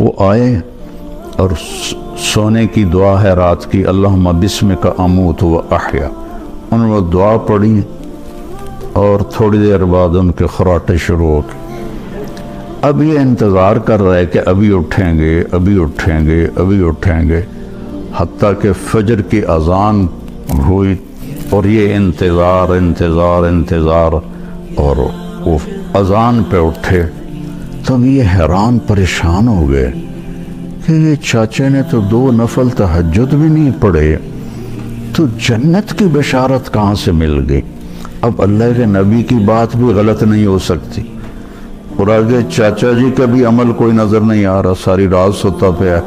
वो आए और सोने की दुआ है रात की, अल्लाहुम्मा बिस्मिका अमूत व अहया। उन्होंने दुआ पढ़ी और थोड़ी देर बाद उनके खराटे शुरू हो गए। अब ये इंतज़ार कर रहा है कि अभी उठेंगे, अभी उठेंगे, अभी उठेंगे, हत्ता कि फजर की अजान हुई और ये इंतज़ार इंतज़ार इंतज़ार, और वो अजान पे उठे। तब ये हैरान परेशान हो गए कि ये चाचे ने तो 2 नफल तहज्जुद भी नहीं पढ़े, तो जन्नत की बशारत कहाँ से मिल गई। अब अल्लाह के नबी की बात भी गलत नहीं हो सकती। और आगे चाचा जी का भी अमल कोई नज़र नहीं आ रहा, सारी रात सोता पे है।